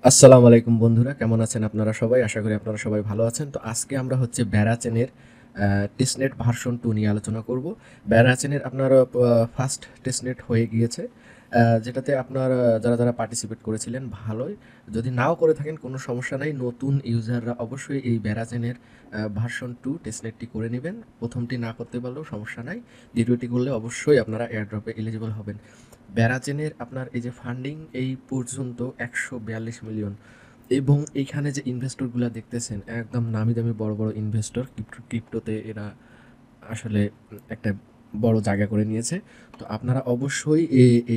আসসালামু আলাইকুম বন্ধুরা, কেমন আছেন আপনারা সবাই? আশা করি আপনারা সবাই ভালো আছেন। তো আজকে আমরা হচ্ছে ব্যারাচেনের টেস্টনেট ভার্সন 2 নিয়ে আলোচনা করব। ব্যারাচেনের আপনার ফার্স্ট টেস্টনেট হয়ে গিয়েছে, যেটাতে আপনারা যারা পার্টিসিপেট করেছিলেন ভালোই। যদি নাও করে থাকেন কোনো সমস্যা নাই, নতুন ইউজাররা অবশ্যই এই ব্যারাচেনের ভার্সন 2 টেস্টনেটটি করে নেবেন। প্রথমটি না করতে পারলেও সমস্যা নাই, দ্বিতীয়টি করলে অবশ্যই আপনারা এয়ারড্রপে এলিজিবল হবেন। ব্যারাচেনের আপনার এই যে ফান্ডিং এই পর্যন্ত 142 মিলিয়ন, এবং এইখানে যে ইনভেস্টরগুলো দেখতেছেন একদম নামি দামি বড় বড় ইনভেস্টর, ক্রিপ্টোতে এরা আসলে একটা বড় জায়গা করে নিয়েছে। তো আপনারা অবশ্যই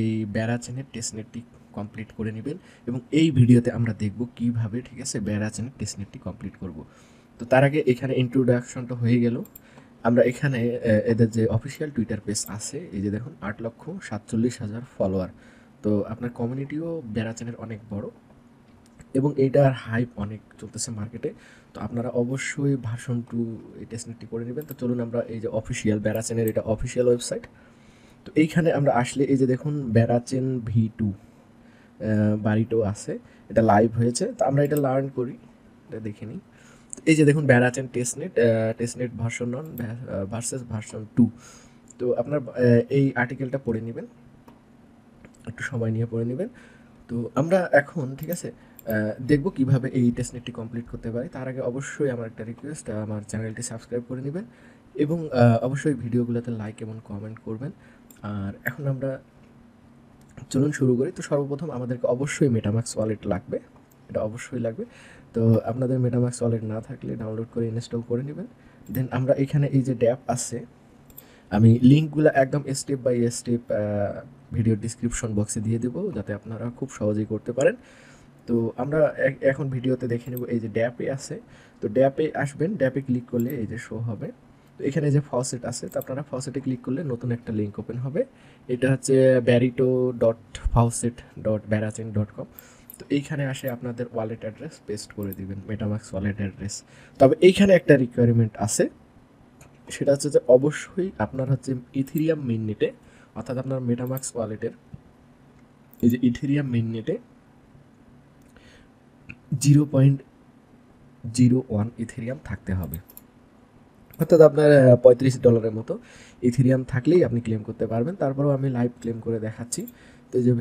এই ব্যারাচেনের টেস্টনেটটি কমপ্লিট করে নেবেন, এবং এই ভিডিওতে আমরা দেখব কিভাবে, ঠিক আছে, ব্যারাচেনের টেস্টনেটটি কমপ্লিট করব। তো তার আগে এখানে ইন্ট্রোডাকশনটা হয়ে গেল। আমরা এখানে এদের যে অফিসিয়াল টুইটার পেজ আছে, এই যে দেখুন 8,47,000 ফলোয়ার। তো আপনার কমিউনিটিও ব্যারাচেনের অনেক বড়, এবং এইটার হাইপ অনেক চলতেছে মার্কেটে। তো আপনারা অবশ্যই ভার্সন 2 এই টেস্টনেটটি করে নেবেন। তো চলুন আমরা এই যে অফিসিয়াল ব্যারাচেনের, এটা অফিসিয়াল ওয়েবসাইট। তো এইখানে আমরা আসলে এই যে দেখুন ব্যারাচেন V2 বাড়িটাও আছে, এটা লাইভ হয়েছে। তো আমরা এটা লার্ন করি, এটা দেখে নিই। এই যে দেখুন ব্যারাচেন টেস্টনেট ভার্সন 1 ভার্সেস ভার্সন 2। তো আপনার এই আর্টিকেলটা পড়ে নেবেন, একটু সময় নিয়ে পড়ে নেবেন। তো আমরা এখন, ঠিক আছে, দেখব কিভাবে এই টেস্টনেটটি কমপ্লিট করতে পারি। তার আগে অবশ্যই আমার একটা রিকোয়েস্ট, আমার চ্যানেলটি সাবস্ক্রাইব করে নেবেন, এবং অবশ্যই ভিডিওগুলোতে লাইক এবং কমেন্ট করবেন। আর এখন আমরা চলুন শুরু করি। তো সর্বপ্রথম আমাদেরকে অবশ্যই মেটামাক্স ওয়ালেট লাগবে, এটা অবশ্যই লাগবে। তো আপনাদের মেটামাক্স ওয়ালেট না থাকলে ডাউনলোড করে ইনস্টল করে নেবেন। দেন আমরা এখানে এই যে ড্যাপ আছে, আমি লিঙ্কগুলো একদম step by step video description বক্সে দিয়ে দেবো, যাতে আপনারা খুব সহজেই করতে পারেন। তো আমরা এখন ভিডিওতে দেখে নেব। এই যে ড্যাপে আছে, তো ড্যাপে আসবেন, ড্যাপে ক্লিক করলে এই যে শো হবে। তো এখানে যে ফসেট আছে, তো আপনারা ফসেটে ক্লিক করলে নতুন একটা লিঙ্ক ওপেন হবে। এটা হচ্ছে barito.faucet.baracen.com। তো এইখানে আসে আপনাদের ওয়ালেট অ্যাড্রেস পেস্ট করে দিবেন, মেটামাক্স ওয়ালেট অ্যাড্রেস। তবে এইখানে একটা রিকোয়ারমেন্ট আছে, সেটা হচ্ছে যে অবশ্যই আপনার হচ্ছে ইথেরিয়াম মেইননেটে, অর্থাৎ আপনার মেটামাক্স ওয়ালেটের এই যে ইথেরিয়াম মেইননেটে 0.01 ইথেরিয়াম থাকতে হবে। অর্থাৎ আপনার $35 মতো ইথেরিয়াম থাকলেই আপনি ক্লেম করতে পারবেন। তারপরেও আমি লাইভ ক্লেম করে দেখাচ্ছি। তো এই যে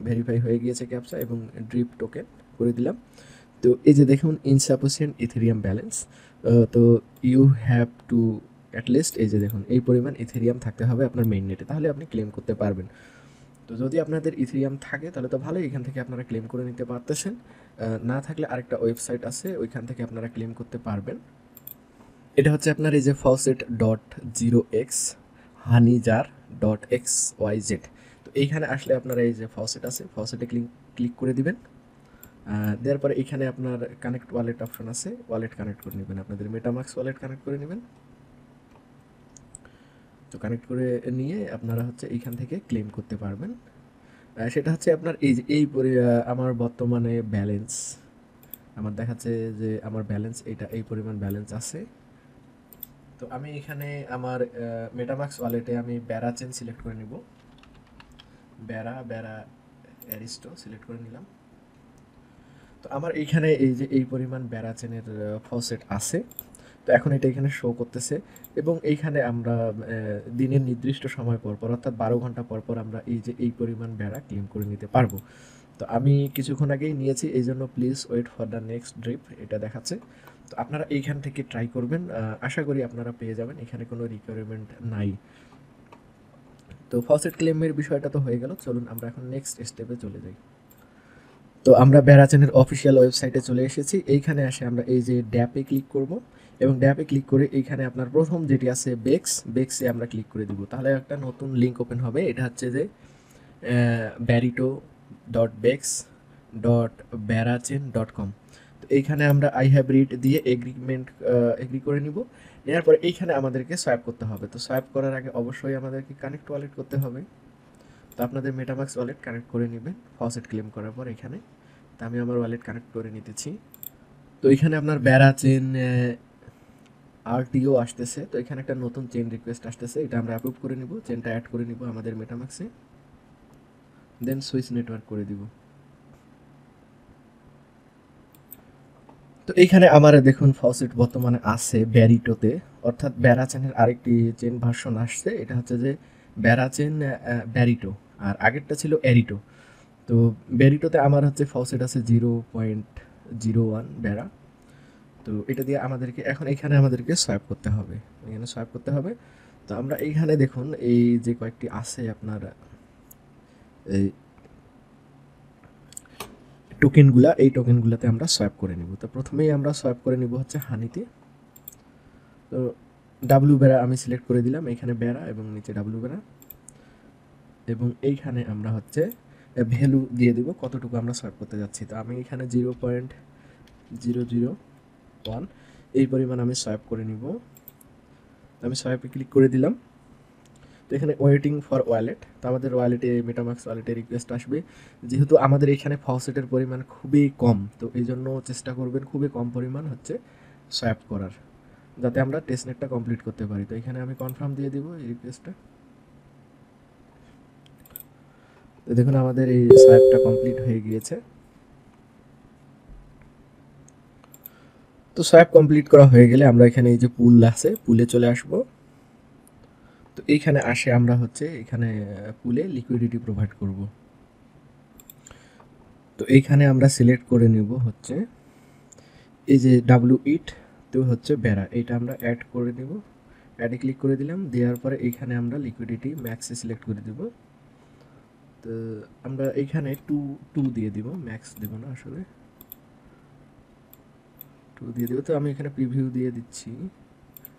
ভেরিফাই হয়ে গিয়েছে ক্যাপচা, এবং ড্রিপ টোকেন করে দিলাম। তো এই যে দেখুন ইনসাফিসিয়েন্ট ইথেরিয়াম ব্যালেন্স। তো ইউ হ্যাভ টু অ্যাটলিস্ট, এই যে দেখুন এই পরিমাণ ইথেরিয়াম থাকতে হবে আপনার মেইন নেটে, তাহলে আপনি ক্লেম করতে পারবেন। তো যদি আপনাদের ইথেরিয়াম থাকে তাহলে তো ভালোই, এখান থেকে আপনারা ক্লেম করে নিতে পারতেছেন। না থাকলে আরেকটা ওয়েবসাইট আছে, ওইখান থেকে আপনারা ক্লেম করতে পারবেন। এটা হচ্ছে আপনার এই যে faucet.0x honeyjar.xyz। তো এইখানে আসলে আপনারা এই যে ফসেট আছে, ফসেটে ক্লিক করে দিবেন। দেওয়ার পরে এখানে আপনার কানেক্ট ওয়ালেট অপশন আছে, ওয়ালেট কানেক্ট করে নেবেন, আপনাদের মেটামাক্স ওয়ালেট কানেক্ট করে নেবেন। তো কানেক্ট করে নিয়ে আপনারা হচ্ছে এইখান থেকে ক্লেম করতে পারবেন। সেটা হচ্ছে আপনার এই যে আমার বর্তমানে ব্যালেন্স, আমার দেখাচ্ছে যে আমার ব্যালেন্স এটা এই পরিমাণ ব্যালেন্স আছে। তো আমি এখানে আমার মেটামাক্স ওয়ালেটে আমি ব্যারাচেন সিলেক্ট করে নিব, ব্যারা অ্যারিস্টো সিলেক্ট করে নিলাম। তো আমার এইখানে এই যে এই পরিমাণ ব্যারাচেনের ফসেট আছে। তো এখন এটা এখানে শো করতেছে, এবং এইখানে আমরা দিনের নির্দিষ্ট সময় পর পর, অর্থাৎ 12 ঘন্টা পর পর আমরা এই যে এই পরিমাণ বেড়া ক্লেম করে নিতে পারবো। তো আমি কিছুক্ষণ আগেই নিয়েছি, এই জন্য please wait for the next drip এটা দেখাচ্ছে। তো আপনারা এইখান থেকে ট্রাই করবেন, আশা করি আপনারা পেয়ে যাবেন, এখানে কোনো রিকোয়ারমেন্ট নাই। তো ফসেট ক্লেমের বিষয়টা তো হয়ে গেল, চলুন আমরা এখন নেক্সট স্টেপে চলে যাই। তো আমরা ব্যারাচেনের অফিসিয়াল ওয়েবসাইটে চলে এসেছি। এইখানে আসে আমরা এই যে ড্যাপে ক্লিক করব, এবং ড্যাপে ক্লিক করে এইখানে আপনার প্রথম যেটি আছে বেক্সে আমরা ক্লিক করে দিব, তাহলে একটা নতুন লিঙ্ক ওপেন হবে। এটা হচ্ছে যে barito.bex.baracen.com। তো এইখানে আমরা আই হ্যাভ রিড দিয়ে এগ্রি করে নিব। নেওয়ার পরে এইখানে আমাদেরকে সোয়াইপ করতে হবে। তো সোয়াইপ করার আগে অবশ্যই আমাদেরকে কানেক্ট ওয়ালেট করতে হবে। তো আপনাদের মেটামাক্স ওয়ালেট কানেক্ট করে নেবেন ফসেট ক্লেম করার পর এখানে। তো আমি আমার ওয়ালেট কানেক্ট করে নিতেছি। তো এখানে আপনার ব্যারাচেন আরটিও আসতেছে। তো এখানে একটা নতুন চেইন রিকোয়েস্ট আসতেছে, এটা আমরা অ্যাপ্রুভ করে নিব, চেনটা অ্যাড করে নিব আমাদের মেটামাক্সে, দেন সুইচ নেটওয়ার্ক করে দিব। তো এইখানে আমার দেখুন ফসেট বর্তমানে আছে ব্যারিটোতে, অর্থাৎ ব্যারাচেনের আরেকটি চেন ভার্সন আসছে, এটা হচ্ছে যে ব্যারাচেন ব্যারিটো, আর আগেরটা ছিল এরিটো। তো ব্যারিটোতে আমার হচ্ছে ফসেট আছে 0.01 ব্যারা। তো এটা দিয়ে আমাদেরকে এখন এখানে আমাদেরকে সোয়াইপ করতে হবে, এখানে সোয়াইপ করতে হবে। তো আমরা এইখানে দেখুন এই যে কয়েকটি আছে আপনার এই টোকেনগুলা, এই টোকেনগুলোতে আমরা সোয়াইপ করে নিব। তো প্রথমেই আমরা সোয়াইপ করে নিব হচ্ছে হানিতে। তো ডাব্লিউ বেড়া আমি সিলেক্ট করে দিলাম, এইখানে বেড়া এবং নিচে ডাব্লিউ বেড়া, এবং এইখানে আমরা হচ্ছে ভ্যালু দিয়ে দেব কতটুকু আমরা সোয়াইপ করতে যাচ্ছি। তো আমি এখানে 0.001 এই পরিমাণ আমি সোয়াইপ করে নিব। আমি সোয়াইপে ক্লিক করে দিলাম। তো এখানে ওয়েটিং ফর ওয়ালেট, তো আমাদের ওয়ালেটে মেটামাক্স ওয়ালেটে রিকোয়েস্ট আসবে। যেহেতু আমাদের এখানে ফসেটের পরিমাণ খুবই কম, তো এই জন্য চেষ্টা করবেন খুবই কম পরিমাণ হচ্ছে সোয়াইপ করার, যাতে আমরা টেস্টনেটটা কমপ্লিট করতে পারি। তো এখানে আমি কনফার্ম দিয়ে দিব এই রিকোয়েস্টটা। তো দেখুন আমাদের এই সোয়াইপটা কমপ্লিট হয়ে গিয়েছে। তো সোয়াইপ কমপ্লিট করা হয়ে গেলে আমরা এখানে এই যে পুল আছে, পুলে চলে আসব। তো এইখানে আসে আমরা হচ্ছে এখানে পুলে লিকুইডিটি প্রোভাইড করব। তো এইখানে আমরা সিলেক্ট করে নিব হচ্ছে এই যে ইট, তো হচ্ছে বেড়া, এটা আমরা অ্যাড করে দেব। অ্যাডে ক্লিক করে দিলাম, দেওয়ার পরে এইখানে আমরা লিকুইডিটি ম্যাক্সে সিলেক্ট করে দেব। তো আমরা এইখানে টু দিয়ে দিব, ম্যাক্স দেব না আসলে, 2 দিয়ে দেব। তো আমি এখানে প্রিভিউ দিয়ে দিচ্ছি,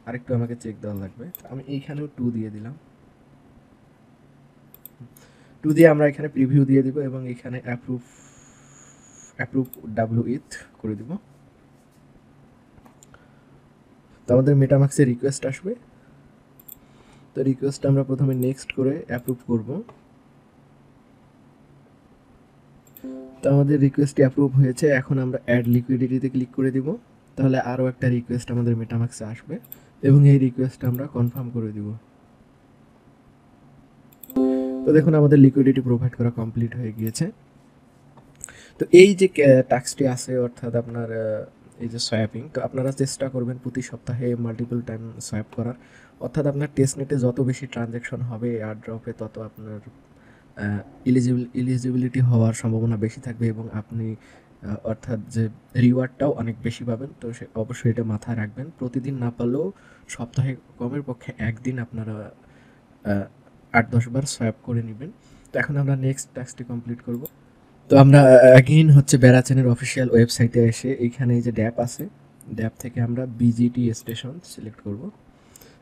আরেকটু আমাকে চেক দেওয়া লাগবে। আমি এইখানেও 2 দিয়ে দিলাম, 2 দিয়ে আমরা এখানে প্রিভিউ দিয়ে দিব এবং এখানে অ্যাপ্রুভ ইথ করে দিব। তো আমাদের মেটামাক্সে রিকোয়েস্ট আসবে। তো রিকোয়েস্ট আমরা প্রথমে নেক্সট করে অ্যাপ্রুভ করব। তো আমাদের রিকোয়েস্টটি অ্যাপ্রুভ হয়েছে, এখন আমরা অ্যাড লিকুইডিটিতে ক্লিক করে দিব। তাহলে আরও একটা রিকোয়েস্ট আমাদের মেটামাক্সে আসবে এবং এই রিকোয়েস্ট আমরা কনফার্ম করে দিব। তো দেখুন আমাদের লিকুইডিটি প্রোভাইড করা কমপ্লিট হয়ে গিয়েছে। তো এই যে টাস্কটি আছে, অর্থাৎ আপনার এই যে সোয়াপিং, তো আপনারা চেষ্টা করবেন প্রতি সপ্তাহে মাল্টিপল টাইম সোয়াপ করার, অর্থাৎ আপনার টেস্টনেটে যত বেশি ট্রানজ্যাকশন হবে এয়ারড্রপে, তত আপনার এলিজিবিলিটি হওয়ার সম্ভাবনা বেশি থাকবে এবং আপনি অর্থাৎ যে রিওয়ার্ডটাও অনেক বেশি পাবেন। তো সে অবশ্যই এটা মাথায় রাখবেন, প্রতিদিন না পারলেও সপ্তাহে কমের পক্ষে একদিন আপনারা 8-10 বার সোয়াপ করে নেবেন। তো এখন আমরা নেক্সট টাস্কটি কমপ্লিট করব। তো আমরা অ্যাগেইন হচ্ছে ব্যারাচেনের অফিসিয়াল ওয়েবসাইটে এসে এইখানে যে ড্যাপ আছে, ড্যাপ থেকে আমরা বিজিটি স্টেশন সিলেক্ট করব।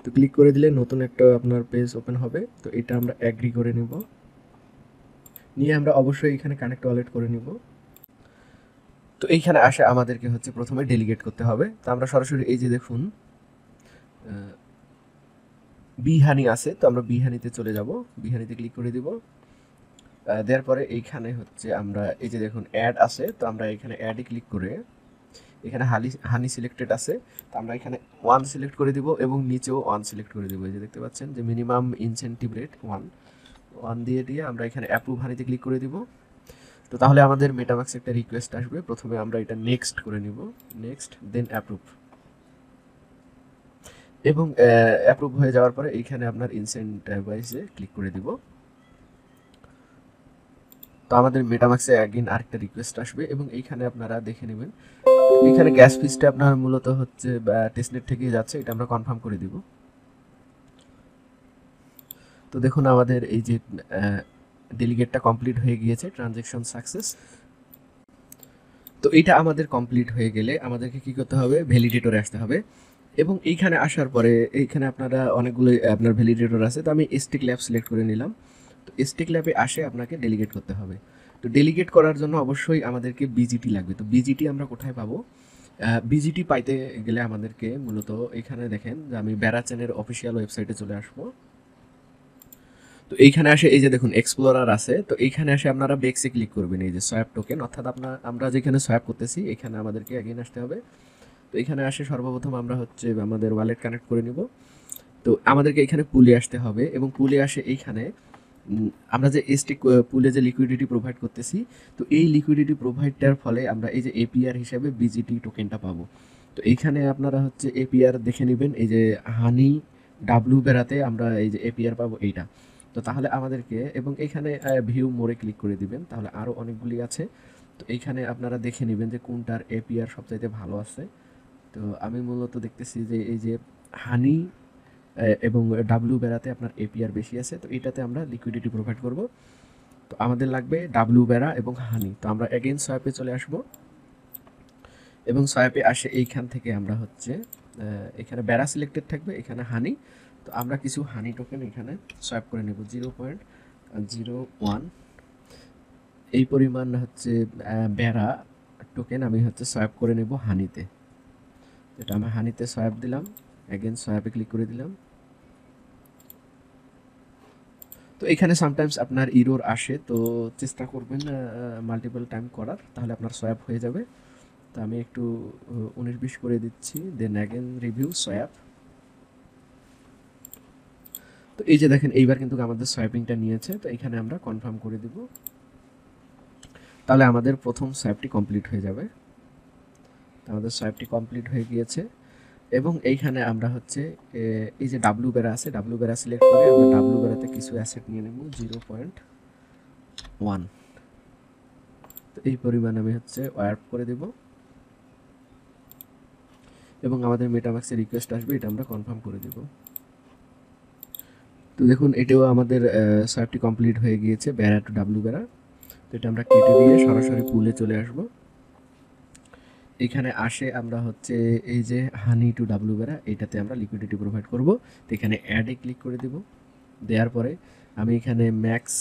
তো ক্লিক করে দিলে নতুন একটা আপনার পেজ ওপেন হবে। তো এটা আমরা অ্যাগ্রি করে নেব, নিয়ে আমরা অবশ্যই এখানে কানেক্ট ওয়ালেট করে নিব। তো এইখানে আসে আমাদেরকে হচ্ছে প্রথমে ডেলিগেট করতে হবে। তো আমরা সরাসরি এই যে দেখুন বিহানি আছে, তো আমরা বিহানিতে চলে যাব, বিহানিতে ক্লিক করে দিব। দেওয়ার পরে এইখানে হচ্ছে আমরা এই যে দেখুন অ্যাড আছে, তো আমরা এখানে অ্যাডে ক্লিক করে এখানে হানি সিলেক্টেড আছে, তো আমরা এখানে 1 সিলেক্ট করে দিব এবং নিচেও 1 সিলেক্ট করে দিব। এই যে দেখতে পাচ্ছেন যে মিনিমাম ইনসেন্টিভ রেট 1 দিয়ে আমরা এখানে অ্যাপ্রুভ হানিতে ক্লিক করে দিব। তো তাহলে আমাদের মেটামাক্সে একটা রিকোয়েস্ট আসবে, প্রথমে আমরা এটা নেক্সট করে নিব, নেক্সট দেন অ্যাপ্রুভ, এবং অ্যাপ্রুভ হয়ে যাওয়ার পরে এইখানে আপনার ইনসেন্টিভাইজে ক্লিক করে দিব। তো আমাদের মেটামাক্সে অ্যাগেইন আরেকটা রিকোয়েস্ট আসবে এবং এইখানে আপনারা দেখে নেবেন, এখানে গ্যাস ফিসটা আপনার মূলত হচ্ছে টেস্টনেট থেকেই যাচ্ছে, এটা আমরা কনফার্ম করে দিব। তো দেখুন আমাদের এই যে ডেলিগেটটা কমপ্লিট হয়ে গিয়েছে, ট্রানজ্যাকশন সাকসেস। তো এটা আমাদের কমপ্লিট হয়ে গেলে আমাদেরকে কি করতে হবে, ভ্যালিডেটরে আসতে হবে এবং এইখানে আসার পরে এইখানে আপনারা অনেকগুলো আপনার ভ্যালিডেটর আছে। তো আমি স্টিক ল্যাব সিলেক্ট করে নিলাম। তো স্টিক ল্যাবে আসে আপনাকে ডেলিগেট করতে হবে। তো ডেলিগেট করার জন্য অবশ্যই আমাদেরকে বিজিটি লাগবে। তো বিজিটি আমরা কোথায় পাবো, বিজিটি পাইতে গেলে আমাদেরকে মূলত এখানে দেখেন যে আমি ব্যারাচেনের অফিসিয়াল ওয়েবসাইটে চলে আসবো। তো এইখানে আসে এই যে দেখুন এক্সপ্লোরার আছে, তো এইখানে আসে আপনারা বেক্সে ক্লিক করবেন, এই যে সোয়াপ টোকেন, অর্থাৎ আমরা যেখানে সোয়াপ করতেছি এখানে আমাদেরকে অ্যাগেইন আসতে হবে। তো এখানে আসে সর্বপ্রথম আমরা হচ্ছে আমাদের ওয়ালেট কানেক্ট করে নিব। তো আমাদেরকে এখানে পুলে আসতে হবে এবং পুলে আসে এইখানে আমরা যে এসটি পুলে যে লিকুইডিটি প্রোভাইড করতেছি, তো এই লিকুইডিটি প্রোভাইডটার ফলে আমরা এই যে এপিআর হিসাবে বিজিটি টোকেনটা পাবো। তো এইখানে আপনারা হচ্ছে এপিআর দেখে নেবেন, এই যে হানি ডাব্লু বেড়াতে আমরা এই যে এপিআর পাবো এইটা। তো তাহলে আমাদেরকে, এবং এইখানে ভিউ মোরে ক্লিক করে দিবেন, তাহলে আরও অনেকগুলি আছে। তো এইখানে আপনারা দেখে নেবেন যে কোনটার এপিআর সবচাইতে ভালো আছে। তো আমি মূলত দেখতেছি যে এই যে হানি এবং ডাব্লু বেড়াতে আপনার এপিআর বেশি আছে, তো এটাতে আমরা লিকুইডিটি প্রোভাইড করব। তো আমাদের লাগবে ডাব্লু বেড়া এবং হানি। তো আমরা এগেইন সোয়াপে চলে আসব, এবং সোয়াপে আসে এইখান থেকে আমরা হচ্ছে এখানে বেড়া সিলেক্টেড থাকবে, এখানে হানি। তো আমরা কিছু হানি টোকেন এখানে সোয়াপ করে নেব 0.01 এই পরিমাণ হচ্ছে বেড়া টোকেন আমি হচ্ছে সোয়াপ করে নেব হানিতে। এটা আমি হানিতে সোয়াপ দিলাম, এগেইন সোয়াপে ক্লিক করে দিলাম। তো এখানে সামটাইমস আপনার ইরোর আসে, তো চেষ্টা করবেন মাল্টিপল টাইম করার, তাহলে আপনার সোয়াপ হয়ে যাবে। তো আমি একটু 19-20 করে দিচ্ছি, দেন অ্যাগেন রিভিউ সোয়াপ। তো এই যে দেখেন এইবার কিন্তু আমাদের সোয়াপিংটা নিয়েছে, তো এখানে আমরা কনফার্ম করে দিব, তাহলে আমাদের প্রথম সোয়াপটি কমপ্লিট হয়ে যাবে। তো আমাদের সোয়াপটি কমপ্লিট হয়ে গিয়েছে, এবং এইখানে আমরা হচ্ছে এই যে ডাব্লু বেড়া আছে, ডাব্লু বেড়া সিলেক্ট করে আমরা ডাব্লু বেড়াতে কিছু অ্যাসেট নিয়ে নেব 0.1। তো এই পরিমাণ আমি হচ্ছে ওয়ার্প করে দেব, এবং আমাদের মেটামাক্সে রিকোয়েস্ট আসবে, এটা আমরা কনফার্ম করে দেব। তো দেখুন এটাও আমাদের সোয়াপটি কমপ্লিট হয়ে গিয়েছে, বেড়া টু ডাব্লু বেড়া। তো এটা আমরা কেটে দিয়ে সরাসরি পুলে চলে আসব। এখানে আসে আমরা হচ্ছে এই যে হানি টু ডাব্লু বেড়া, এইটাতে আমরা লিকুইডিটি প্রোভাইড করব। তো এখানে অ্যাডে ক্লিক করে দেব, দেওয়ার পরে আমি এখানে ম্যাক্স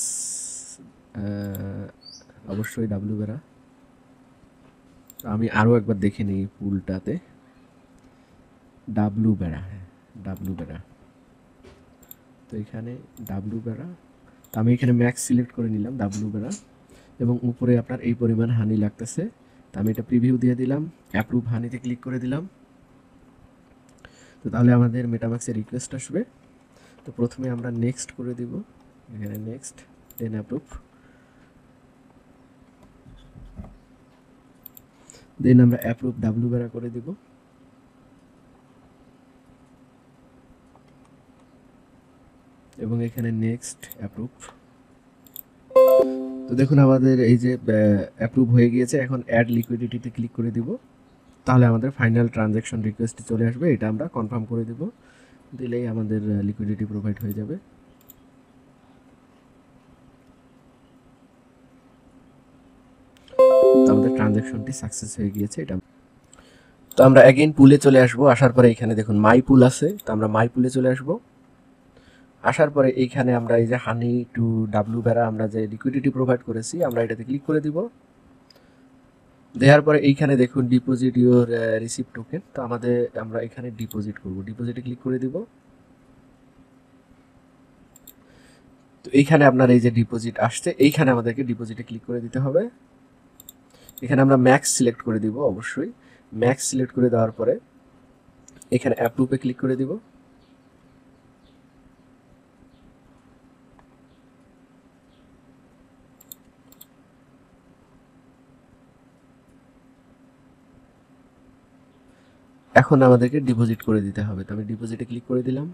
অবশ্যই ডাব্লু বেড়া, তো আমি আরও একবার দেখে নিই পুলটাতে ডাব্লু বেড়া, হ্যাঁ ডাব্লু বেড়া। তো এখানে ডাব্লু বেড়া, তো আমি এখানে ম্যাক্স সিলেক্ট করে নিলাম ডাব্লু বেড়া, এবং উপরে আপনার এই পরিমাণ হানি লাগতেছে। তো আমি এটা প্রিভিউ দিয়ে দিলাম, অ্যাপ্রুভ হানিতে ক্লিক করে দিলাম। তো তাহলে আমাদের মেটামাক্সে রিকোয়েস্ট আসবে। তো প্রথমে আমরা নেক্সট করে দিব, এখানে নেক্সট, দেন অ্যাপ্রুভ, দেন আমরা অ্যাপ্রুভ ডাব্লু বেড়া করে দিব। এবং এখানে নেক্সট অ্যাপ্রুভ। তো দেখুন আমাদের এই যে অ্যাপ্রুভ হয়ে গিয়েছে। এখন অ্যাড লিকুইডিটিতে ক্লিক করে দিব, তাহলে আমাদের ফাইনাল ট্রানজ্যাকশন রিকোয়েস্ট চলে আসবে, এটা আমরা কনফার্ম করে দিব, দিলেই আমাদের লিকুইডিটি প্রোভাইড হয়ে যাবে। তো আমাদের ট্রানজ্যাকশনটি সাকসেস হয়ে গিয়েছে এটা। তো আমরা অ্যাগেইন পুলে চলে আসব, আসার পরে এখানে দেখুন মাই পুল আছে, তো আমরা মাই পুলে চলে আসব। আসার পরে এইখানে আমরা এই যে হানি টু ডাব্লু বেড়া আমরা যে লিকুইডিটি প্রোভাইড করেছি, আমরা এটাতে ক্লিক করে দিব। দেওয়ার পরে এইখানে দেখুন ডিপোজিট ইউর রিসিভ টোকেন, তো আমরা এখানে ডিপোজিট করব, ডিপোজিটে ক্লিক করে দিব। তো এইখানে আপনার এই যে ডিপোজিট আসছে, এইখানে আমাদেরকে ডিপোজিটে ক্লিক করে দিতে হবে। এখানে আমরা ম্যাক্স সিলেক্ট করে দিব, অবশ্যই ম্যাক্স সিলেক্ট করে দেওয়ার পরে এখানে অ্যাপ্রুভে ক্লিক করে দিব। এখন আমাদেরকে ডিপোজিট করে দিতে হবে, তো আমি ডিপোজিটে ক্লিক করে দিলাম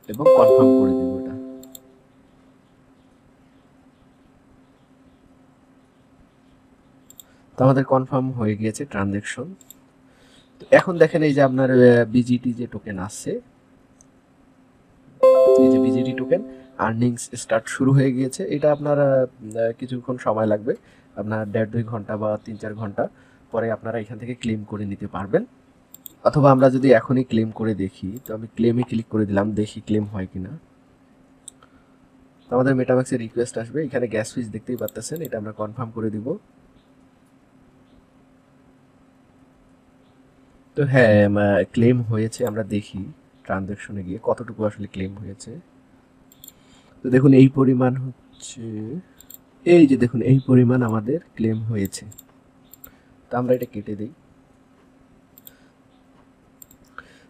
এবং কনফার্ম করে দিব এটা। তো আমাদের কনফার্ম হয়ে গিয়েছে ট্রানজ্যাকশন। তো এখন দেখেন এই যে আপনার বিজিটি যে টোকেন আসছে, এই যে বিজিটি টোকেন আর্নিংস স্টার্ট শুরু হয়ে গিয়েছে। এটা আপনার কিছুক্ষণ সময় লাগবে, আপনার 1.5-2 ঘন্টা বা 3-4 ঘন্টা পরে আপনারা এখান থেকে ক্লেম করে নিতে পারবেন। অথবা আমরা যদি এখনই ক্লেম করে দেখি, তো আমি ক্লেমে ক্লিক করে দিলাম, দেখি ক্লেম হয় কিনা। তো আমাদের মেটামাক্সে রিকোয়েস্ট আসবে, এখানে গ্যাস ফিস দেখতেই পাচ্ছেন, এটা আমরা কনফার্ম করে দিব। তো হ্যাঁ ক্লেম হয়েছে, আমরা দেখি ট্রানজ্যাকশনে গিয়ে কতটুকু আসলে ক্লেম হয়েছে। তো দেখুন এই পরিমাণ হচ্ছে, এই যে দেখুন এই পরিমাণ আমাদের ক্লেম হয়েছে। তো আমরা এটা কেটে দিই।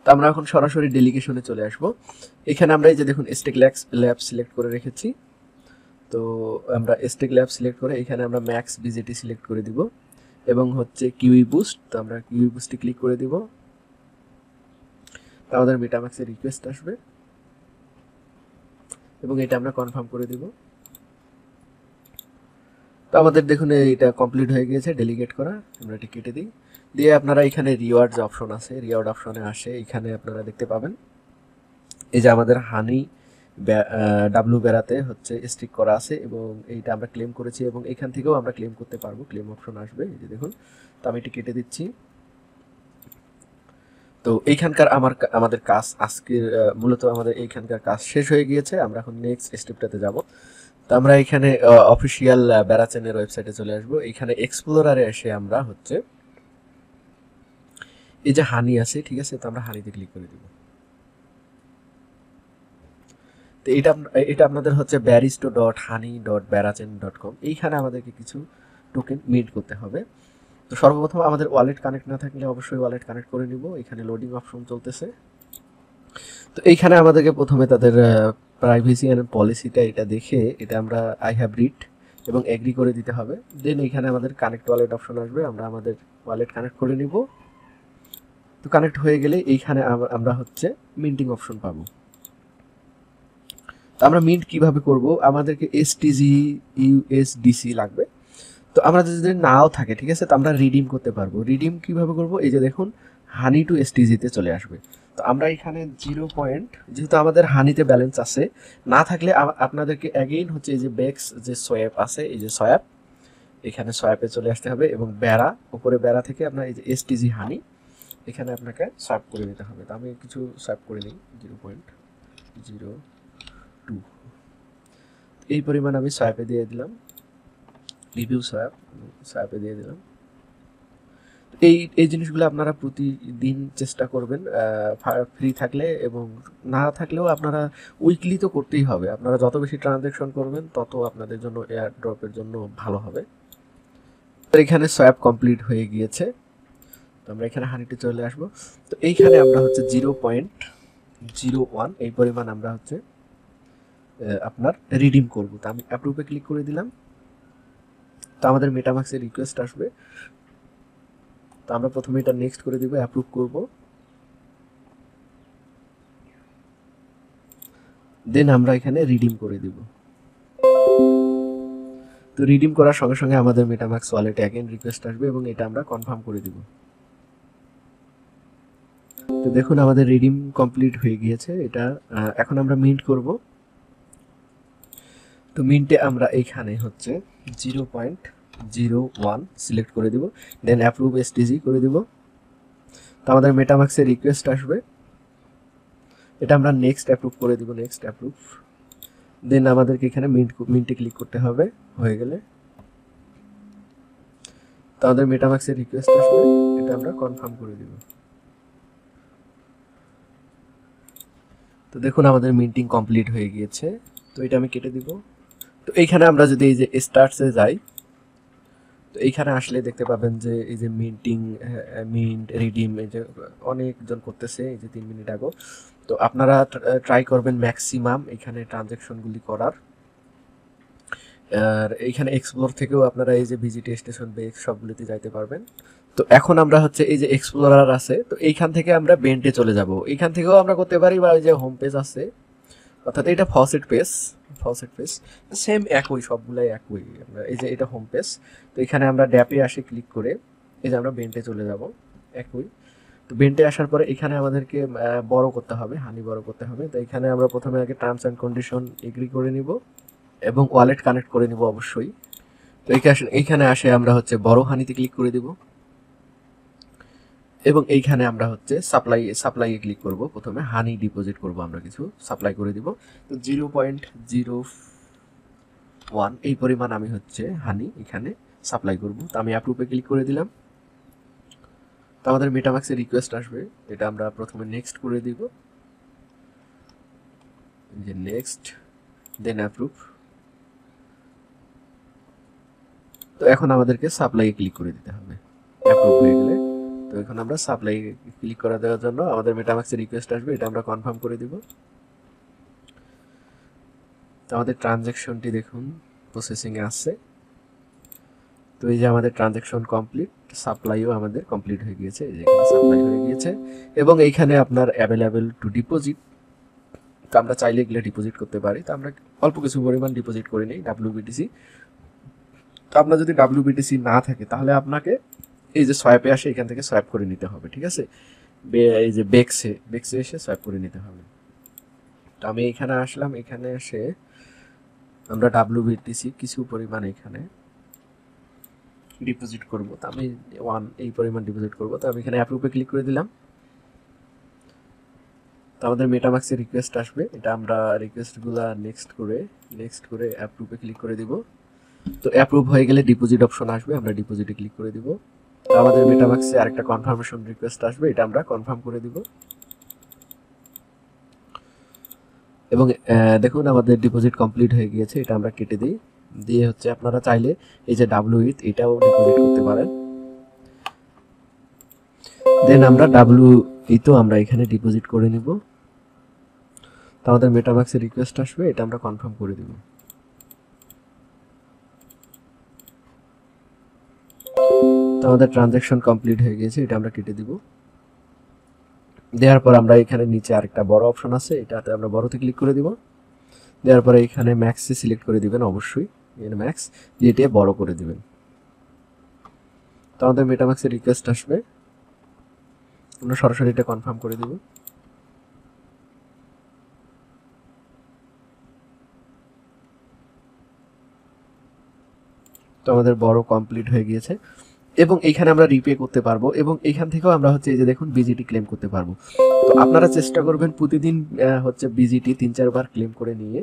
তো আমরা এখন সরাসরি ডেলিগেশনে চলে আসব। এখানে আমরা এই যে দেখুন স্টেক ল্যাব সিলেক্ট করে রেখেছি। তো আমরা স্টেক ল্যাব সিলেক্ট করে এখানে আমরা ম্যাক্স বিজেটি সিলেক্ট করে দিব এবং হচ্ছে কিউই বুস্ট, তো আমরা কিউই বুস্টে ক্লিক করে দিব। তো আমাদের মেটামাক্সের রিকোয়েস্ট আসবে এবং এটা আমরা কনফার্ম করে দিব। তো আমাদের দেখুন এটা কমপ্লিট হয়ে গিয়েছে ডেলিগেট করা। আমরা এটা কেটে দিই, দিয়ে আপনারা এখানে রিওয়ার্ড যে অপশন আছে, রিওয়ার্ড অপশনে আসে এখানে আপনারা দেখতে পাবেন এই যে আমাদের হানি ডাব্লু বেড়াতে হচ্ছে স্টিক করা আছে এবং এইটা আমরা ক্লেম করেছি এবং এখান থেকেও আমরা ক্লেম করতে পারবো, ক্লেম অপশন আসবে এই যে দেখুন। তো আমি এটা কেটে দিচ্ছি। তো এইখানকার আমাদের কাজ আজকের মূলত আমাদের এইখানকার কাজ শেষ হয়ে গিয়েছে। আমরা এখন নেক্সট স্টেপটাতে যাব। তো আমরা এখানে অফিসিয়াল বেড়াচেনের ওয়েবসাইটে চলে আসবো। এখানে এক্সপ্লোরারে এসে আমরা হচ্ছে এই যে হানি আছে, ঠিক আছে, তো আমরা হানিতে ক্লিক করে দিব। তো এটা আপনাদের হচ্ছে baristo.honey.berachen.com, এইখানে আমাদেরকে কিছু টোকেন মিন্ট করতে হবে। তো সর্বপ্রথম আমাদের ওয়ালেট কানেক্ট না থাকলে অবশ্যই ওয়ালেট কানেক্ট করে নিব। এখানে লোডিং অপশন চলতেছে। তো এইখানে আমাদেরকে প্রথমে তাদের প্রাইভেসি এন্ড পলিসিটা এটা দেখে এটা আমরা আই হ্যাভ রিড এবং এগ্রি করে দিতে হবে। দেন এখানে আমাদের কানেক্ট ওয়ালেট অপশন আসবে, আমরা আমাদের ওয়ালেট কানেক্ট করে নিব। তো কানেক্ট হয়ে গেলে এইখানে আমরা হচ্ছে মিন্টিং অপশন পাবো। তো আমরা মিন্ট কিভাবে করব, আমাদেরকে এসটিজি ইউএসডিসি লাগবে। তো আমরা যদি নাও থাকে, ঠিক আছে, তো আমরা রিডিম করতে পারবো। রিডিম কিভাবে করব, এই যে দেখুন হানি টু এসটিজিতে চলে আসবে। তো আমরা এখানে 0 পয়েন্ট, যেহেতু আমাদের হানিতে ব্যালেন্স আছে, না থাকলে আপনাদেরকে অ্যাগেইন হচ্ছে এই যে বেক্স যে সোয়াপ আছে, এই যে সোয়াপ, এখানে সোয়াপে চলে আসতে হবে এবং বেড়া, উপরে বেড়া থেকে আপনার এই যে এসটিজি হানি এখানে আপনাকে সোয়াপ করে নিতে হবে। তো আমি কিছু সোয়াপ করে নিই 0.02, এই পরিমাণ আমি সোয়াপে দিয়ে দিলাম। রিভিউ সোয়াপে দিয়ে দিলাম। এই জিনিসগুলো আপনারা প্রতিদিন চেষ্টা করবেন ফ্রি থাকলে, এবং না থাকলেও আপনারা উইকলি তো করতেই হবে। আপনারা যত বেশি ট্রানজ্যাকশন করবেন তত আপনাদের জন্য এয়ার ড্রপের জন্য ভালো হবে। এখানে সোয়াপ কমপ্লিট হয়ে গিয়েছে। তো আমরা এখানে হানিতে চলে আসবো। তো এইখানে আমরা হচ্ছে 0.01 এই পরিমাণ আমরা হচ্ছে আপনার রিডিম করব। তো আমি অ্যাপ্রুভে ক্লিক করে দিলাম। তো আমাদের মেটামাক্সের রিকোয়েস্ট আসবে। তো আমরা প্রথমে এটা নেক্সট করে দিব, অ্যাপ্রুভ করব। দেন আমরা এখানে রিডিম করে দিব। তো রিডিম করার সঙ্গে সঙ্গে আমাদের মেটামাক্স ওয়ালেটে অ্যাগেন রিকোয়েস্ট আসবে এবং এটা আমরা কনফার্ম করে দিব। তো দেখুন আমাদের রিডিম কমপ্লিট হয়ে গিয়েছে। এটা এখন আমরা মিন্ট করব। তো মিন্টে আমরা এইখানে হচ্ছে 0.01 সিলেক্ট করে দিব, দেন অ্যাপ্রুভ এসটিজি করে দিব। তো আমাদের মেটামাক্সের রিকোয়েস্ট আসবে, এটা আমরা নেক্সট অ্যাপ্রুভ করে দিব, নেক্সট অ্যাপ্রুভ। দেন আমাদেরকে এখানে মিন্টে ক্লিক করতে হবে। হয়ে গেলে তো আমাদের মেটামাক্সের রিকোয়েস্ট আসবে, এটা আমরা কনফার্ম করে দিব। তো দেখুন আমাদের মিন্টিং কমপ্লিট হয়ে গিয়েছে। তো এটা আমি কেটে দিব। তো এইখানে আমরা যদি এই যে স্টার্টসে যাই, তো এইখানে আসলে দেখতে পাবেন যে এই যে মিন্ট রিডিম এই যে অনেকজন করতেছে, এই যে 3 মিনিট আগে। তো আপনারা ট্রাই করবেন ম্যাক্সিমাম এখানে ট্রানজ্যাকশনগুলি করার। আর এইখানে এক্সপ্লোর থেকেও আপনারা এই যে ভিজিট স্টেশন বেক্স সবগুলিতে যাইতে পারবেন। তো এখন আমরা হচ্ছে এই যে এক্সপ্লোরার আছে, তো এইখান থেকে আমরা বেন্টে চলে যাব। এইখান থেকেও আমরা করতে পারি, বা এই যে হোম পেজ আছে, অর্থাৎ এটা ফসেট পেজ সেম একই, সবগুলাই একই। আমরা এই যে এটা হোম পেজ, তো এখানে আমরা ড্যাপে আসে ক্লিক করে এই যে আমরা বেন্টে চলে যাব একই। তো বেন্টে আসার পরে এখানে আমাদেরকে বড় করতে হবে, হানি বড় করতে হবে। তো এখানে আমরা প্রথমে আগে টার্মস অ্যান্ড কন্ডিশন এগ্রি করে নিব এবং ওয়ালেট কানেক্ট করে নিব অবশ্যই। তো এইখানে আসে আমরা হচ্ছে বড় হানিতে ক্লিক করে দিব এবং এইখানে আমরা হচ্ছে সাপ্লাইয়ে ক্লিক করব। প্রথমে হানি ডিপোজিট করব, আমরা কিছু সাপ্লাই করে দিব। তো 0.01 এই পরিমাণ আমি হচ্ছে হানি এখানে সাপ্লাই করব। তো আমি অ্যাপ্রুভে ক্লিক করে দিলাম। তো আমাদের মেটামাক্সের রিকোয়েস্ট আসবে, এটা আমরা প্রথমে নেক্সট করে দিব, যে নেক্সট, দেন অ্যাপ্রুভ। তো এখন আমাদেরকে সাপ্লাইয়ে ক্লিক করে দিতে হবে, অ্যাপ্রুভ হয়ে গেলে। তো এখন আমরা সাপ্লাই ক্লিক করে দেওয়ার জন্য আমাদের মেটামাক্সের রিকোয়েস্ট আসবে, এটা আমরা কনফার্ম করে দিব। তো আমাদের ট্রানজ্যাকশনটি দেখুন প্রসেসিংয়ে আসছে। তো এই যে আমাদের ট্রানজ্যাকশন কমপ্লিট, সাপ্লাইও আমাদের কমপ্লিট হয়ে গিয়েছে, এই যে এখানে সাপ্লাই হয়ে গিয়েছে এবং এইখানে আপনার অ্যাভেলেবেল টু ডিপোজিট। তো আমরা চাইলে এগুলো ডিপোজিট করতে পারি। তো আমরা অল্প কিছু পরিমাণ ডিপোজিট করে নিই WBTC। তো আপনার যদি WBTC না থাকে তাহলে আপনাকে এই যে সোয়াইপে আসে এখান থেকে সোয়াইপ করে নিতে হবে, ঠিক আছে। এই যে বেক্সে এসে সোয়াইপ করে নিতে হবে। তো আমি এখানে আসলাম, এখানে এসে আমরা WBTC কিছু পরিমাণ এখানে ডিপোজিট করব। তো আমি এই পরিমাণ ডিপোজিট করব। তো আমি এখানে অ্যাপ্রুভে ক্লিক করে দিলাম। তো আমাদের মেটামাক্সের রিকোয়েস্ট আসবে, এটা আমরা রিকোয়েস্টগুলো নেক্সট করে অ্যাপ্রুভে ক্লিক করে দিব। তো অ্যাপ্রুভ হয়ে গেলে ডিপোজিট অপশন আসবে, আমরা ডিপোজিটে ক্লিক করে দিব। তো আমাদের মেটামাক্সে আরেকটা কনফার্মেশন রিকোয়েস্ট আসবে, এটা আমরা কনফার্ম করে দিব। এবং দেখুন আমাদের ডিপোজিট কমপ্লিট হয়ে গিয়েছে, এটা আমরা কেটে দিই। দিয়ে হচ্ছে আপনারা চাইলে এই যে WITH এটাও ডিপোজিট করতে পারেন। দেন আমরা WITH আমরা এখানে ডিপোজিট করে নিব। তো আমাদের মেটামাক্সের রিকোয়েস্ট আসবে, এটা আমরা কনফার্ম করে দিব। তো আমাদের ট্রানজ্যাকশন কমপ্লিট হয়ে গেছে, এটা আমরা কেটে দিব। দেওয়ার পর আমরা এখানে নিচে আরেকটা বড় অপশন আছে, এটাতে আমরা বড়তে ক্লিক করে দিব। দেওয়ার পরে এখানে ম্যাক্সে সিলেক্ট করে দিবেন, অবশ্যই এখানে ম্যাক্স দিয়ে এটা বড় করে দিবেন। তো আমাদের মেটামাক্সের রিকোয়েস্ট আসবে, আমরা সরাসরি এটা কনফার্ম করে দিব। তো আমাদের বড় কমপ্লিট হয়ে গিয়েছে এবং এইখানে আমরা রিপে করতে পারবো এবং এইখান থেকেও আমরা হচ্ছে এই যে দেখুন বিজিটি ক্লেম করতে পারবো। তো আপনারা চেষ্টা করবেন প্রতিদিন হচ্ছে বিজিটি 3-4 বার ক্লেম করে নিয়ে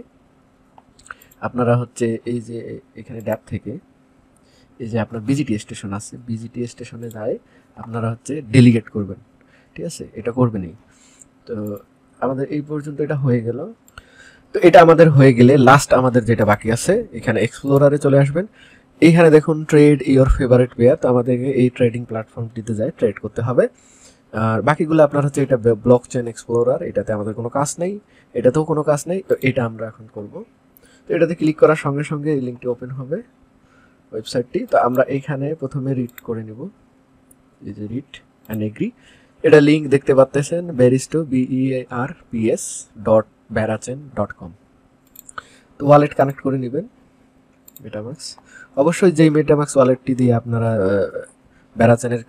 আপনারা হচ্ছে এই যে এখানে ড্যাপ থেকে এই যে আপনার বিজিটি স্টেশন আছে, বিজিটি স্টেশনে যায় আপনারা হচ্ছে ডেলিগেট করবেন, ঠিক আছে, এটা করবেনই। তো আমাদের এই পর্যন্ত এটা হয়ে গেল। তো এটা আমাদের হয়ে গেলে লাস্ট আমাদের যেটা বাকি আছে এখানে এক্সপ্লোরারে চলে আসবেন। এইখানে দেখুন ট্রেড ইওর ফেভারিট পেয়ার, তো আমাদেরকে এই ট্রেডিং প্ল্যাটফর্মটিতে যায় ট্রেড করতে হবে। আর বাকিগুলো আপনার হচ্ছে এটা ব্লক চেন এক্সপ্লোরার, এটাতে আমাদের কোনো কাজ নেই, এটাতেও কোনো কাজ নেই। তো এটা আমরা এখন করব। তো এটাতে ক্লিক করার সঙ্গে সঙ্গে এই লিঙ্কটি ওপেন হবে ওয়েবসাইটটি। তো আমরা এইখানে প্রথমে রিড করে নিব, এই যে রিড অ্যান্ড এগ্রি। এটা লিঙ্ক দেখতে পাচ্ছেন বেরিস্টো BERACHAIN.com। তো ওয়ালেট কানেক্ট করে নেবেন মেটামাক্স। অবশ্যই যেই মেটামাক্স ওয়ালেটটি দিয়ে আপনারা বেরাচেনের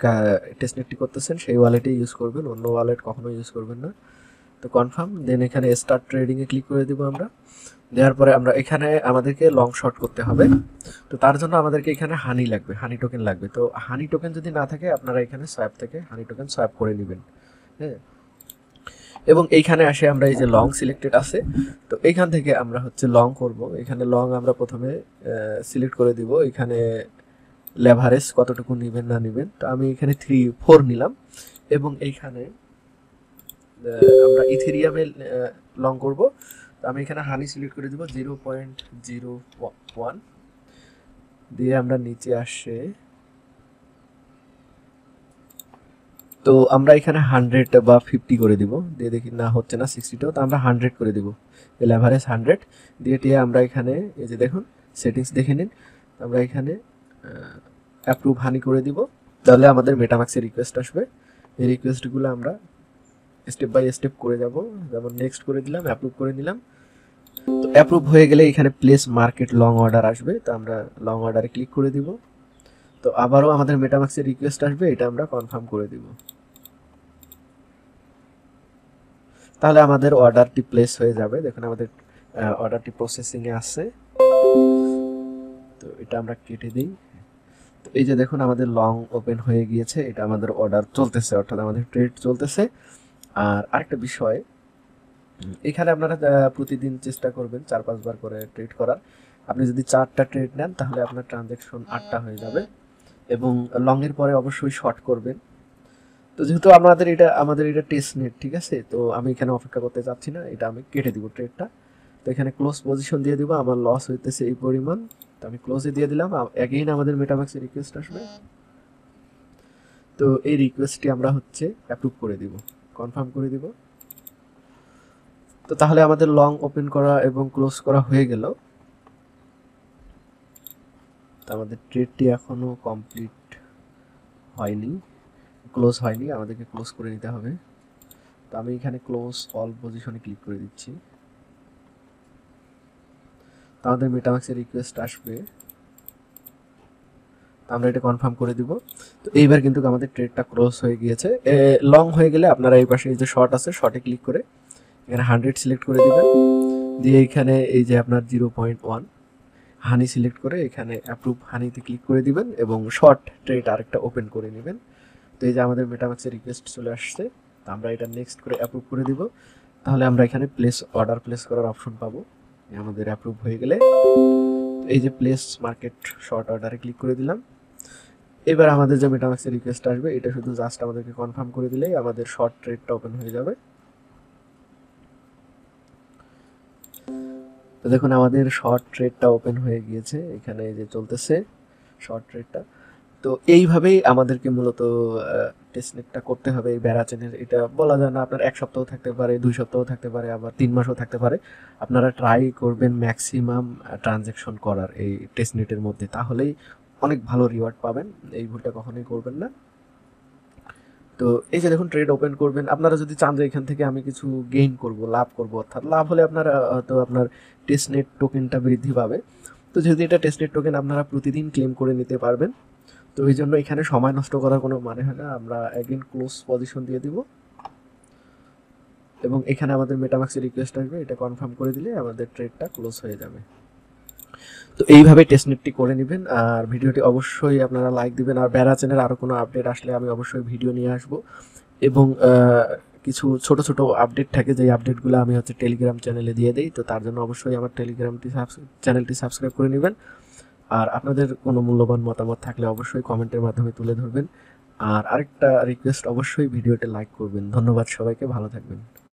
টেস্টনেটটি করতেছেন সেই ওয়ালেটই ইউজ করবেন, অন্য ওয়ালেট কখনো ইউজ করবেন না। তো কনফার্ম, দেন এখানে স্টার্ট ট্রেডিংয়ে ক্লিক করে দেবো আমরা। দেওয়ার পরে আমরা এখানে আমাদেরকে লং শর্ট করতে হবে। তো তার জন্য আমাদেরকে এখানে হানি লাগবে, হানি টোকেন লাগবে। তো হানি টোকেন যদি না থাকে আপনারা এখানে সোয়াপ থেকে হানি টোকেন সোয়াপ করে নেবেন, হ্যাঁ। এবং এইখানে আসে আমরা এই যে লং সিলেক্টেড আছে, তো এইখান থেকে আমরা হচ্ছে লং করব। এখানে লং আমরা প্রথমে সিলেক্ট করে দিব, এখানে লেভারেজ কতটুকু নেবেন না নেবেন। তো আমি এখানে 4 নিলাম এবং এইখানে আমরা ইথেরিয়ামে লং করব। তো আমি এখানে হানি সিলেক্ট করে দিব 0.01 দিয়ে আমরা নিচে আসে। তো আমরা এখানে 100 বা 50 করে দিব, দিয়ে দেখি না হচ্ছে না 60টাও, তো আমরা 100 করে দিব, এভারেজ 100 দিয়ে আমরা এখানে এই যে দেখুন সেটিংস দেখে নিন। আমরা এখানে অ্যাপ্রুভ হানি করে দিব, তাহলে আমাদের মেটামাক্সের রিকোয়েস্ট আসবে। এই রিকোয়েস্টগুলো আমরা স্টেপ বাই স্টেপ করে যাব, যেমন নেক্সট করে দিলাম, অ্যাপ্রুভ করে নিলাম। তো অ্যাপ্রুভ হয়ে গেলে এখানে প্লেস মার্কেট লং অর্ডার আসবে, তো আমরা লং অর্ডারে ক্লিক করে দিব। তো আবারও আমাদের মেটামাক্সের রিকোয়েস্ট আসবে, এটা আমরা কনফার্ম করে দিব। তাহলে আমাদের অর্ডারটি প্লেস হয়ে যাবে। দেখুন আমাদের অর্ডারটি প্রসেসিংয়ে আছে, তো এটা আমরা কেটে দিই। তো এই যে দেখুন আমাদের লং ওপেন হয়ে গিয়েছে, এটা আমাদের অর্ডার চলতেছে, অর্থাৎ আমাদের ট্রেড চলতেছে। আর আরেকটা বিষয়, এখানে আপনারা প্রতিদিন চেষ্টা করবেন 4-5 বার করে ট্রেড করার। আপনি যদি 4টা ট্রেড নেন তাহলে আপনার ট্রানজ্যাকশন 8টা হয়ে যাবে এবং লংয়ের পরে অবশ্যই শর্ট করবেন। তো যেহেতু আমাদের এটা টেস্ট নেট, ঠিক আছে, তো আমি এখানে অপেক্ষা করতে চাচ্ছি না, এটা আমি কেটে দিব ট্রেডটা। তো এখানে ক্লোজ পজিশন দিয়ে দিব, আমার লস হইতেছে এই পরিমাণ, তো আমি ক্লোজে দিয়ে দিলাম। এগেইন আমাদের মেটামাক্সের রিকোয়েস্ট আসবে। তো তো এই রিকোয়েস্টটি আমরা হচ্ছে অ্যাপ্রুভ করে দিব, কনফার্ম করে দিব। তো তাহলে আমাদের লং ওপেন করা এবং ক্লোজ করা হয়ে গেল। তো আমাদের ট্রেডটি এখনো কমপ্লিট হয়নি, ক্লোজ হয়নি, আমাদেরকে ক্লোজ করে নিতে হবে। তো আমি এখানে ক্লোজ অল পজিশনে ক্লিক করে দিচ্ছি। তো আমাদের মেটামাক্সের রিকোয়েস্ট আসবে, আমরা এটা কনফার্ম করে দিব। তো এইবার কিন্তু আমাদের ট্রেডটা ক্লোজ হয়ে গিয়েছে। লং হয়ে গেলে আপনারা এই পাশে এই যে শর্ট আছে, শর্টে ক্লিক করে এখানে 100 সিলেক্ট করে দিবেন, দিয়ে এখানে এই যে আপনার 0.1 হানি সিলেক্ট করে এখানে অ্যাপ্রুভ হানিতে ক্লিক করে দিবেন এবং শর্ট ট্রেড আরেকটা ওপেন করে নেবেন। তো এই যে আমাদের মেটামাক্সের রিকোয়েস্ট চলে আসছে, তো আমরা এটা নেক্সট করে অ্যাপ্রুভ করে দিব। তাহলে আমরা এখানে অর্ডার প্লেস করার অপশন পাবো। আমাদের অ্যাপ্রুভ হয়ে গেলে এই যে প্লেস মার্কেট শর্ট অর্ডারে ক্লিক করে দিলাম। এবার আমাদের যে মেটামাক্সের রিকোয়েস্ট আসবে এটা শুধু জাস্ট আমাদেরকে কনফার্ম করে দিলেই আমাদের শর্ট ট্রেডটা ওপেন হয়ে যাবে। তো দেখুন আমাদের শর্ট ট্রেডটা ওপেন হয়ে গিয়েছে, এখানে যে চলতেছে শর্ট ট্রেডটা। তো এইভাবেই আমাদেরকে মূলত টেস্টনেটটা করতে হবে এই বেড়া চেনের। এটা বলা যায় না, আপনার 1 সপ্তাহ থাকতে পারে, 2 সপ্তাহ থাকতে পারে, আবার 3 মাসও থাকতে পারে। আপনারা ট্রাই করবেন ম্যাক্সিমাম ট্রানজ্যাকশন করার এই টেস্টনেটের মধ্যে, তাহলেই অনেক ভালো রিওয়ার্ড পাবেন। এই ভুলটা কখনোই করবেন না। তো এই যে দেখুন ট্রেড ওপেন করবেন, আপনারা যদি চান যে এখান থেকে আমি কিছু গেইন করব, লাভ করব, অর্থাৎ লাভ হলে আপনারা হয়তো আপনার টেস্টনেট টোকেনটা বৃদ্ধি পাবে। তো যেহেতু এটা টেস্টনেট টোকেন আপনারা প্রতিদিন ক্লেম করে নিতে পারবেন, তো এই জন্য এখানে সময় নষ্ট করার কোনো মানে হয় না। আমরা অ্যাগেন ক্লোজ পজিশন দিয়ে দিব এবং এখানে আমাদের মেটামাক্সের রিকোয়েস্ট আসবে, এটা কনফার্ম করে দিলে আমাদের ট্রেডটা ক্লোজ হয়ে যাবে। তো এইভাবে টেস্টনেটটি করে নেবেন। আর ভিডিওটি অবশ্যই আপনারা লাইক দিবেন। আর বেড়া চ্যানেলের আরও কোনো আপডেট আসলে আমি অবশ্যই ভিডিও নিয়ে আসব। এবং কিছু ছোট ছোট আপডেট থাকে, যেই আপডেটগুলো আমি হচ্ছে টেলিগ্রাম চ্যানেলে দিয়ে দিই। তো তার জন্য অবশ্যই আমার চ্যানেলটি সাবস্ক্রাইব করে নেবেন। আর আপনাদের কোনো মূল্যবান মতামত থাকলে অবশ্যই কমেন্টের মাধ্যমে তুলে ধরবেন। আর আরেকটা রিকোয়েস্ট, অবশ্যই ভিডিওতে লাইক করবেন। ধন্যবাদ সবাইকে, ভালো থাকবেন।